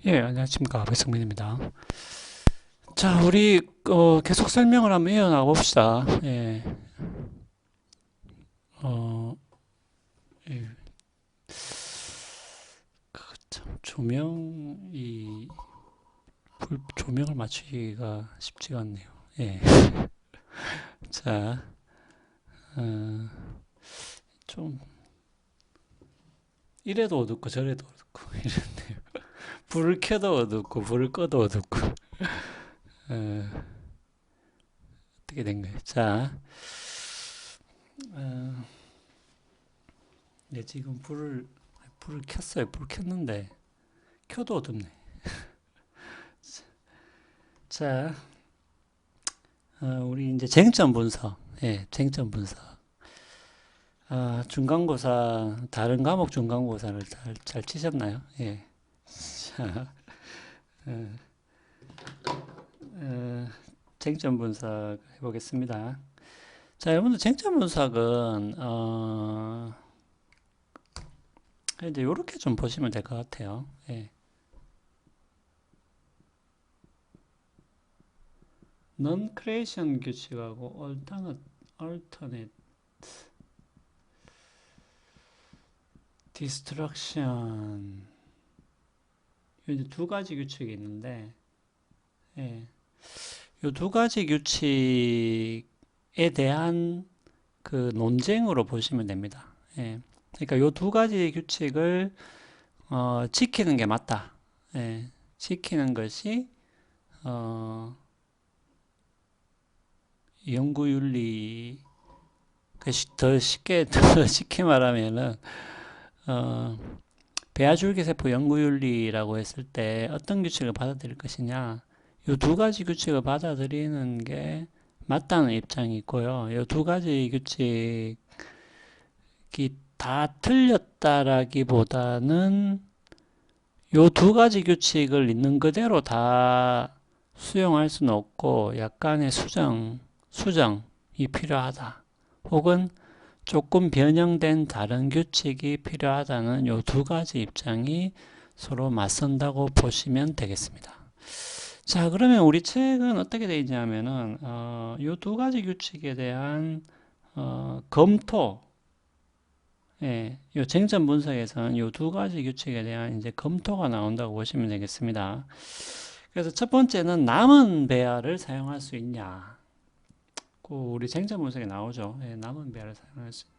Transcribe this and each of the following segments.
예, 안녕하십니까. 백성민입니다. 자, 우리, 계속 설명을 한번 이어나가 봅시다. 예, 어, 예, 참, 조명을 맞추기가 쉽지가 않네요. 예, 자, 어, 좀, 이래도 어둡고 저래도 어둡고, 이랬네요. 불을 켜도 어둡고, 불을 꺼도 어둡고, 어, 어떻게 된 거예요? 자, 어, 네, 지금 불을 켰어요. 불 켰는데, 켜도 어둡네. 자, 우리 이제 쟁점 분석. 예, 쟁점 분석. 중간고사, 다른 과목 중간고사를 잘 치셨나요? 예. 자, 어, 어, 쟁점 분석 해보겠습니다. 자, 여러분들 쟁점 분석은, 이제 요렇게 좀 보시면 될 것 같아요. 예. non creation 규칙하고 alternate destruction. 이제 두 가지 규칙이 있는데, 예. 이 두 가지 규칙에 대한 그 논쟁으로 보시면 됩니다. 예. 그러니까 이 두 가지 규칙을 지키는 게 맞다. 예. 지키는 것이 어, 연구윤리 더 쉽게 더 쉽게 말하면은 어, 배아줄기세포 연구윤리라고 했을 때 어떤 규칙을 받아들일 것이냐. 이 두 가지 규칙을 받아들이는 게 맞다는 입장이 있고요. 이 두 가지 규칙이 다 틀렸다라기보다는 이 두 가지 규칙을 있는 그대로 다 수용할 수는 없고 약간의 수정이 필요하다. 혹은 조금 변형된 다른 규칙이 필요하다는 이 두 가지 입장이 서로 맞선다고 보시면 되겠습니다. 자, 그러면 우리 책은 어떻게 되어 있냐면은, 이 두 가지 규칙에 대한, 검토, 예, 이 쟁점 분석에서는 이 두 가지 규칙에 대한 이제 검토가 나온다고 보시면 되겠습니다. 그래서 첫 번째는 남은 배열을 사용할 수 있냐. 그 우리 쟁점 분석에 나오죠. 예, 남은 배열을 사용할 수 있냐.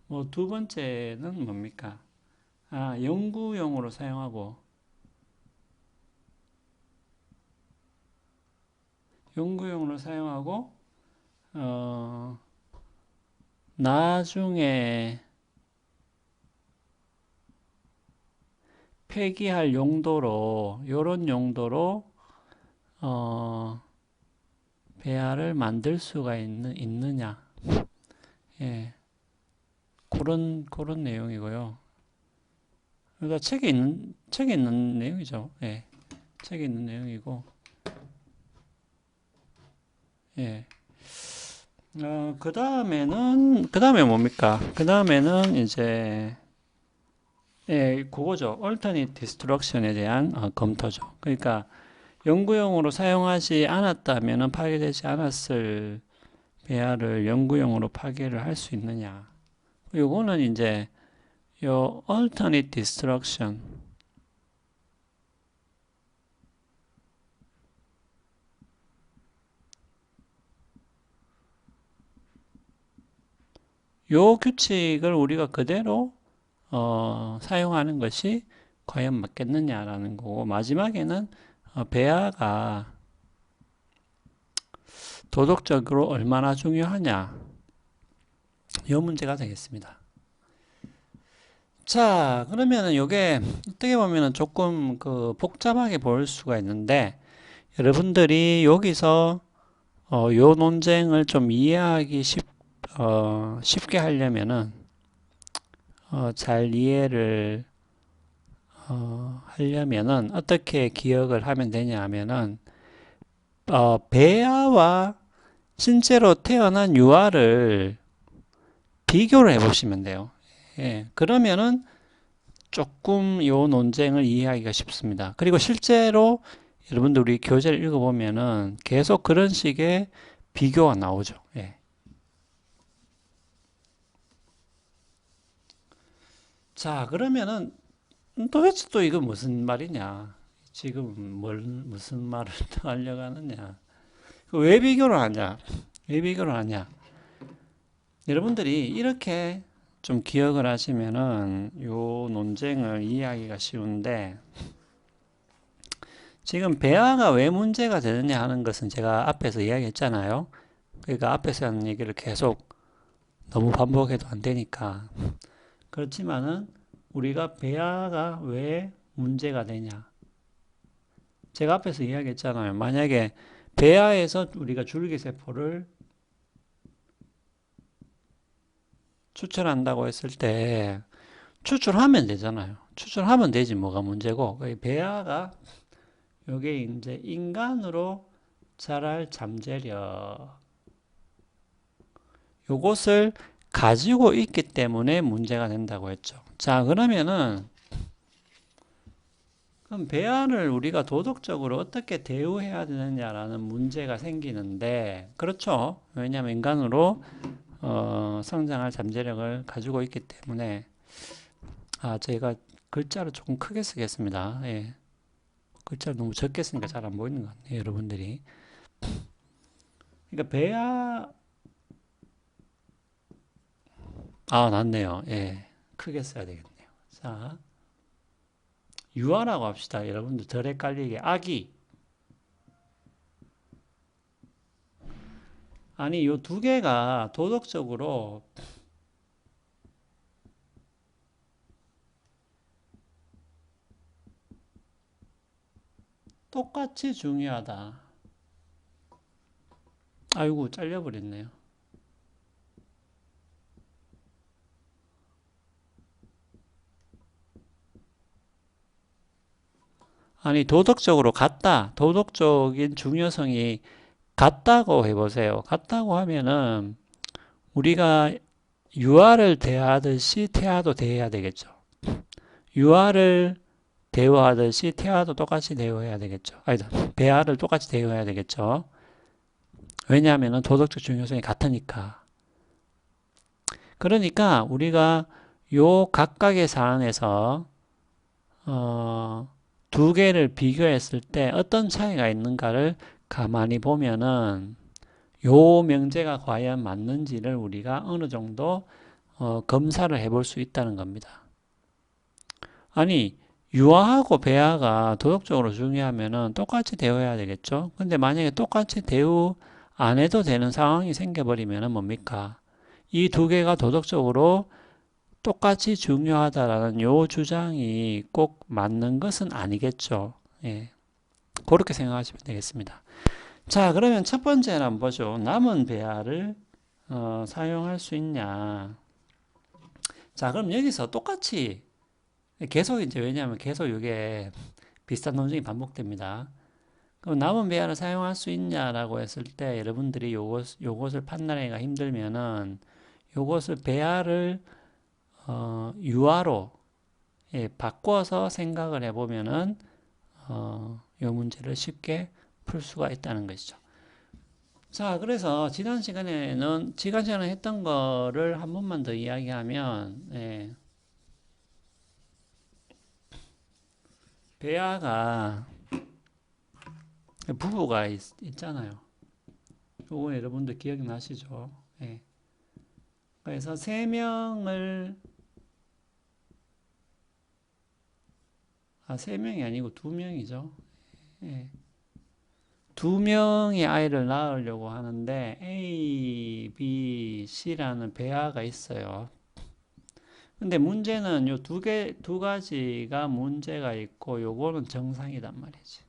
뭐 두 번째는 뭡니까? 연구용으로 사용하고, 연구용으로 사용하고, 어, 나중에 폐기할 용도로, 요런 용도로, 어, 배아를 만들 수가 있느냐. 예, 그런 내용이고요. 그러니까 책에 있는 내용이죠. 예, 책에 있는 내용이고, 예. 그 다음에 뭡니까? 그 다음에는 이제, 예, 그거죠. Alternate Destruction에 대한 검토죠. 그러니까 연구용으로 사용하지 않았다면 파괴되지 않았을 배아를 연구용으로 파괴를 할 수 있느냐. 요거는 이제 요 Alternate Destruction 요 규칙을 우리가 그대로 사용하는 것이 과연 맞겠느냐라는 거고 마지막에는 배아가 도덕적으로 얼마나 중요하냐 이 문제가 되겠습니다. 자, 그러면은 요게 어떻게 보면은 조금 그 복잡하게 보일 수가 있는데 여러분들이 여기서 요 논쟁을 좀 이해하기 쉽게 하려면은 잘 이해를 하려면은 어떻게 기억을 하면 되냐 하면은 배아와 실제로 태어난 유아를 비교를 해 보시면 돼요. 예, 그러면은 조금 요 논쟁을 이해하기가 쉽습니다. 그리고 실제로 여러분들 우리 교재를 읽어보면은 계속 그런 식의 비교가 나오죠. 예. 자, 그러면은 도대체 또 이거 무슨 말이냐? 지금 무슨 말을 또 하려고 하느냐? 왜 비교를 하냐? 왜 비교를 하냐? 여러분들이 이렇게 좀 기억을 하시면은 요 논쟁을 이해하기가 쉬운데, 지금 배아가 왜 문제가 되느냐 하는 것은 제가 앞에서 이야기했잖아요. 그러니까 앞에서 하는 얘기를 계속 너무 반복해도 안 되니까. 그렇지만은 우리가 배아가 왜 문제가 되냐? 제가 앞에서 이야기했잖아요. 만약에 배아에서 우리가 줄기세포를 추출한다고 했을 때 추출하면 되잖아요. 추출하면 되지 뭐가 문제고. 배아가 요게 이제 인간으로 자랄 잠재력 요것을 가지고 있기 때문에 문제가 된다고 했죠. 자, 그러면은 그럼 배아를 우리가 도덕적으로 어떻게 대우해야 되느냐라는 문제가 생기는데, 그렇죠. 왜냐하면 인간으로 성장할 잠재력을 가지고 있기 때문에. 제가 글자를 조금 크게 쓰겠습니다. 예. 글자를 너무 적게 쓰니까 잘 안 보이는 것 같네요, 여러분들이. 그러니까 낫네요. 예. 크게 써야 되겠네요. 자, 유아라고 합시다. 여러분들 덜 헷갈리게. 아기. 아니, 요 두 개가 도덕적으로 똑같이 중요하다. 아이고, 잘려버렸네요. 아니, 도덕적으로 같다. 도덕적인 중요성이 같다고 해보세요. 같다고 하면은 우리가 유아를 대하듯이 태아도 대해야 되겠죠. 유아를 대우하듯이 태아도 똑같이 대우해야 되겠죠. 아니다. 배아를 똑같이 대우해야 되겠죠. 왜냐하면 도덕적 중요성이 같으니까. 그러니까 우리가 요 각각의 사안에서 두 개를 비교했을 때 어떤 차이가 있는가를 가만히 보면은 요 명제가 과연 맞는지를 우리가 어느 정도 검사를 해볼 수 있다는 겁니다. 아니, 유아하고 배아가 도덕적으로 중요하면은 똑같이 대우해야 되겠죠? 근데 만약에 똑같이 대우 안 해도 되는 상황이 생겨버리면은 뭡니까? 이 두 개가 도덕적으로 똑같이 중요하다라는 요 주장이 꼭 맞는 것은 아니겠죠. 예. 그렇게 생각하시면 되겠습니다. 자, 그러면 첫 번째는 한번 보죠. 남은 배아를 사용할 수 있냐. 자, 그럼 여기서 똑같이 계속 이제 왜냐하면 계속 이게 비슷한 논쟁이 반복됩니다. 그럼 남은 배아를 사용할 수 있냐라고 했을 때 여러분들이 요것을 판단하기가 힘들면은 요것을 배아를 유아로 바꿔서 생각을 해보면은 요 문제를 쉽게 풀 수가 있다는 것이죠. 자, 그래서 지난 시간에 했던 거를 한 번만 더 이야기하면, 배아가 부부가 있잖아요. 요거 여러분들 기억나시죠? 예. 그래서 세 명이 아니고 두 명이죠. 예. 두 명의 아이를 낳으려고 하는데 A, B, C라는 배아가 있어요. 근데 문제는 요 두 가지가 문제가 있고 요거는 정상이단 말이지.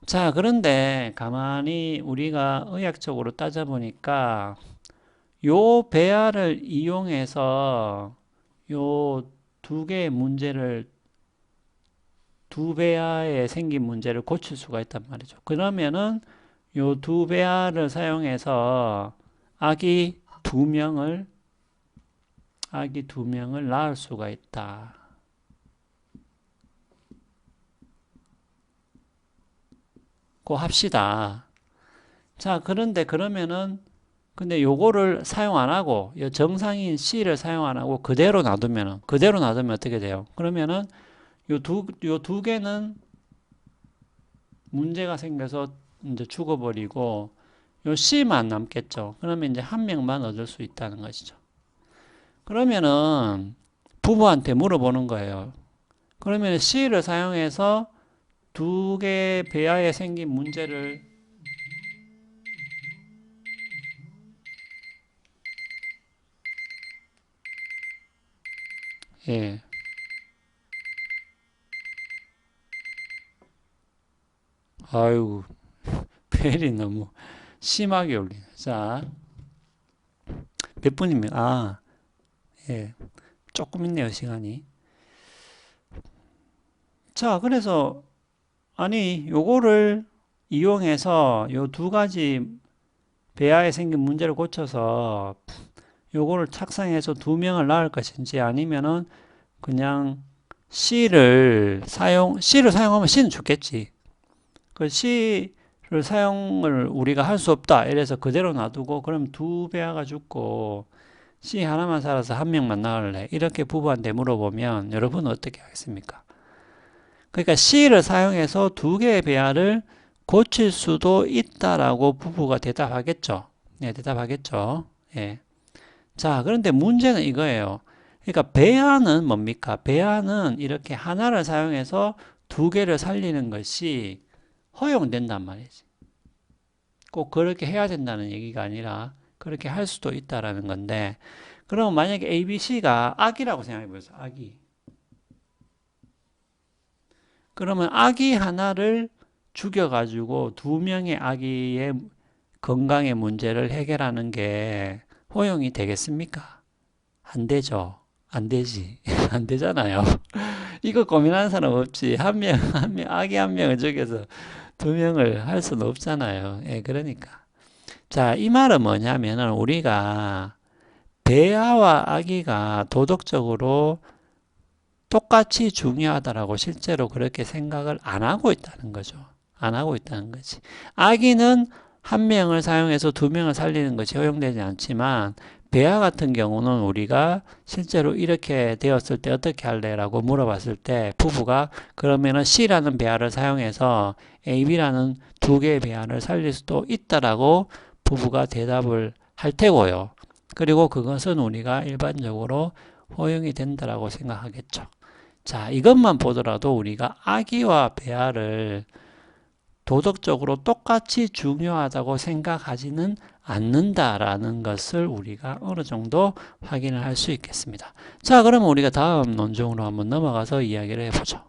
자, 그런데 가만히 우리가 의학적으로 따져보니까 요 배아를 이용해서 요 두 개의 문제를 두 배아에 생긴 문제를 고칠 수가 있단 말이죠. 그러면은 요 두 배아를 사용해서 아기 두 명을 아기 2명을 낳을 수가 있다. 고 합시다. 자, 그런데 그러면은 근데 요거를 사용 안 하고 정상인 C를 사용 안 하고 그대로 놔두면 어떻게 돼요? 그러면은 요 두 개는 문제가 생겨서 이제 죽어버리고 요 C만 남겠죠. 그러면 이제 한 명만 얻을 수 있다는 것이죠. 그러면은 부부한테 물어보는 거예요. 그러면 C를 사용해서 2개 배아에 생긴 문제를 예. 아유, 벨이 너무 심하게 울리네. 자, 몇 분이면, 예. 조금 있네요, 시간이. 자, 그래서, 아니, 요거를 이용해서 요 2가지 배아에 생긴 문제를 고쳐서 요거를 착상해서 2명을 낳을 것인지 아니면은 그냥 C를 사용하면 C는 죽겠지. 그 C를 사용을 우리가 할 수 없다. 이래서 그대로 놔두고 그럼 2배아가 죽고 C 하나만 살아서 1명만 낳을래. 이렇게 부부한테 물어보면 여러분은 어떻게 하겠습니까? 그러니까 C를 사용해서 2개의 배아를 고칠 수도 있다라고 부부가 대답하겠죠. 네, 대답하겠죠. 예. 자, 그런데 문제는 이거예요. 그러니까 배아는 뭡니까? 배아는 이렇게 하나를 사용해서 2개를 살리는 것이 허용된단 말이지. 꼭 그렇게 해야 된다는 얘기가 아니라 그렇게 할 수도 있다라는 건데, 그럼 만약에 A, B, C가 아기라고 생각해 보세요. 아기. 그러면 아기 하나를 죽여가지고 2명의 아기의 건강의 문제를 해결하는 게 허용이 되겠습니까? 안 되죠. 안 되지. 안 되잖아요. 이거 고민하는 사람 없지. 아기 1명을 죽여서 2명을 할 수는 없잖아요. 예, 그러니까. 자, 이 말은 뭐냐면은 우리가 배아와 아기가 도덕적으로 똑같이 중요하다라고 실제로 그렇게 생각을 안 하고 있다는 거죠. 안 하고 있다는 거지. 아기는 1명을 사용해서 2명을 살리는 것이 허용되지 않지만 배아 같은 경우는 우리가 실제로 이렇게 되었을 때 어떻게 할래? 라고 물어봤을 때 부부가 그러면은 C라는 배아를 사용해서 A, B라는 2개의 배아를 살릴 수도 있다라고 부부가 대답을 할 테고요. 그리고 그것은 우리가 일반적으로 허용이 된다라고 생각하겠죠. 자, 이것만 보더라도 우리가 아기와 배아를 도덕적으로 똑같이 중요하다고 생각하지는 않는다라는 것을 우리가 어느 정도 확인을 할 수 있겠습니다. 자, 그러면 우리가 다음 논증으로 한번 넘어가서 이야기를 해보죠.